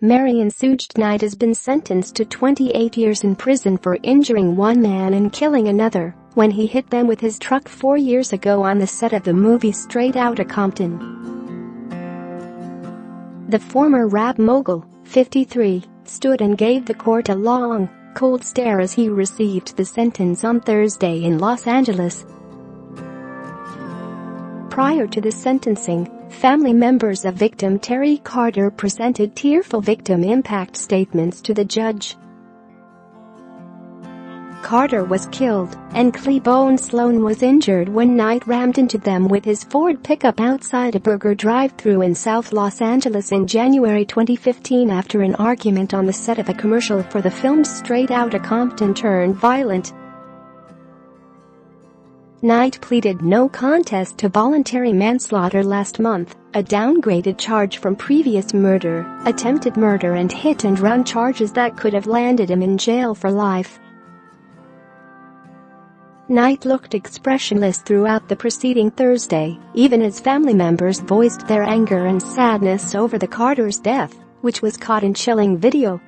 Marion Suge Knight has been sentenced to 28 years in prison for injuring one man and killing another when he hit them with his truck 4 years ago on the set of the movie Straight Outta Compton. The former rap mogul, 53, stood and gave the court a long, cold stare as he received the sentence on Thursday in Los Angeles. Prior to the sentencing, family members of victim Terry Carter presented tearful victim impact statements to the judge. Carter was killed, and Clebone Sloan was injured when Knight rammed into them with his Ford pickup outside a burger drive-thru in South Los Angeles in January 2015 after an argument on the set of a commercial for the film Straight Outta Compton turned violent. Knight pleaded no contest to voluntary manslaughter last month, a downgraded charge from previous murder, attempted murder and hit-and-run charges that could have landed him in jail for life. Knight looked expressionless throughout the proceeding Thursday, even as family members voiced their anger and sadness over the Carter's death, which was caught in chilling video.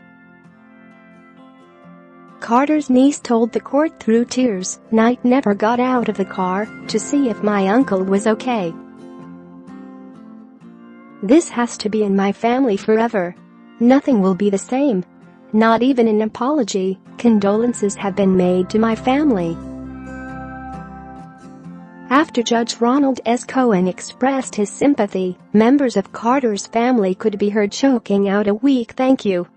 Carter's niece told the court through tears, "Knight never got out of the car to see if my uncle was okay. This has to be in my family forever. Nothing will be the same. Not even an apology. Condolences have been made to my family." After Judge Ronald S. Cohen expressed his sympathy, members of Carter's family could be heard choking out a weak thank you.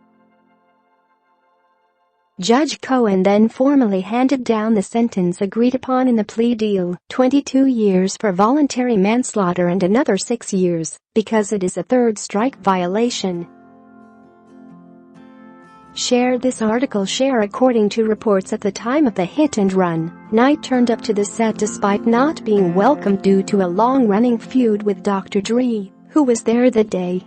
Judge Cohen then formally handed down the sentence agreed upon in the plea deal, 22 years for voluntary manslaughter and another 6 years, because it is a third strike violation. Share this article. Share. According to reports at the time of the hit and run, Knight turned up to the set despite not being welcomed due to a long-running feud with Dr. Dre, who was there that day.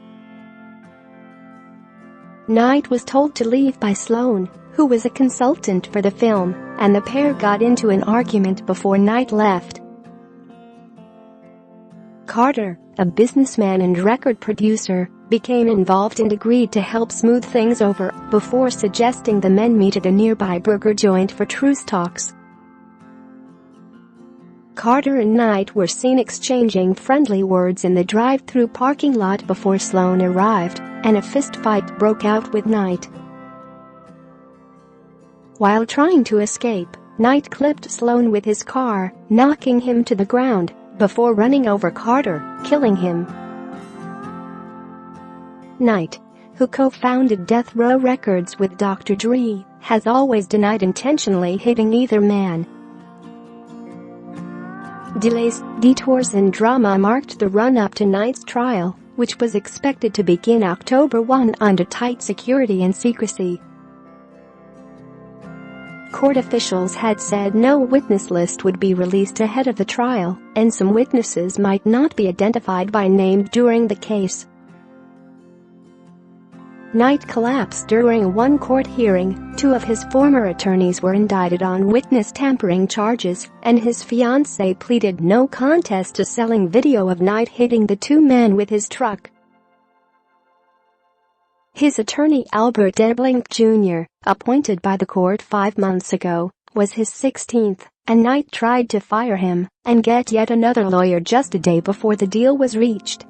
Knight was told to leave by Sloan, who was a consultant for the film, and the pair got into an argument before Knight left. Carter, a businessman and record producer, became involved and agreed to help smooth things over before suggesting the men meet at a nearby burger joint for truce talks. Carter and Knight were seen exchanging friendly words in the drive-thru parking lot before Sloan arrived, and a fistfight broke out with Knight. While trying to escape, Knight clipped Sloan with his car, knocking him to the ground, before running over Carter, killing him. Knight, who co-founded Death Row Records with Dr. Dre, has always denied intentionally hitting either man. Delays, detours and drama marked the run-up to Knight's trial, which was expected to begin October 1 under tight security and secrecy. Court officials had said no witness list would be released ahead of the trial, and some witnesses might not be identified by name during the case. Knight collapsed during one court hearing. 2 of his former attorneys were indicted on witness tampering charges, and his fiancée pleaded no contest to selling video of Knight hitting the 2 men with his truck. His attorney Albert Deblink Jr., appointed by the court 5 months ago, was his 16th, and Knight tried to fire him and get yet another lawyer just a day before the deal was reached.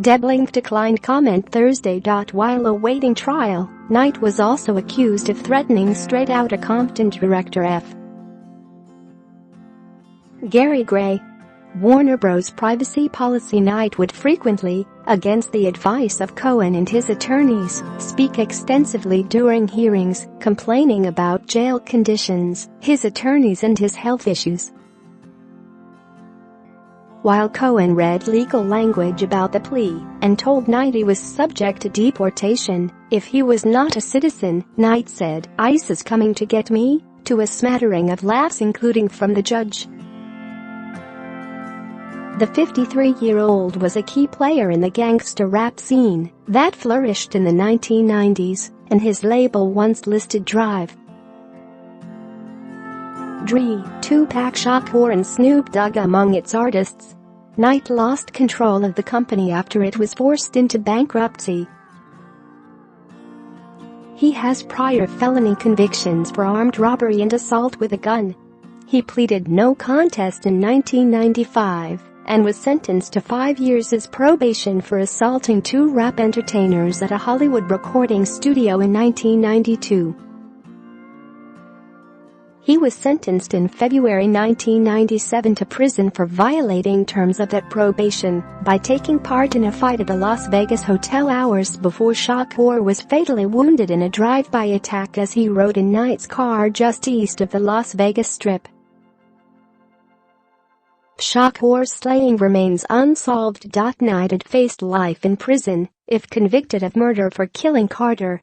Deblink declined comment Thursday. While awaiting trial, Knight was also accused of threatening Straight Outta Compton director F. Gary Gray. Warner Bros. Privacy policy. Knight would frequently, against the advice of Cohen and his attorneys, speak extensively during hearings, complaining about jail conditions, his attorneys and his health issues. While Cohen read legal language about the plea and told Knight he was subject to deportation if he was not a citizen, Knight said, "ICE is coming to get me," to a smattering of laughs including from the judge. The 53-year-old was a key player in the gangster rap scene that flourished in the 1990s, and his label once listed Drive, Dre, Tupac Shakur and Snoop Dogg among its artists. Knight lost control of the company after it was forced into bankruptcy. He has prior felony convictions for armed robbery and assault with a gun. He pleaded no contest in 1995 and was sentenced to 5 years as probation for assaulting 2 rap entertainers at a Hollywood recording studio in 1992. He was sentenced in February 1997 to prison for violating terms of that probation by taking part in a fight at a Las Vegas hotel hours before Shakur was fatally wounded in a drive-by attack as he rode in Knight's car just east of the Las Vegas Strip. Shakur's slaying remains unsolved. Knight had faced life in prison if convicted of murder for killing Carter,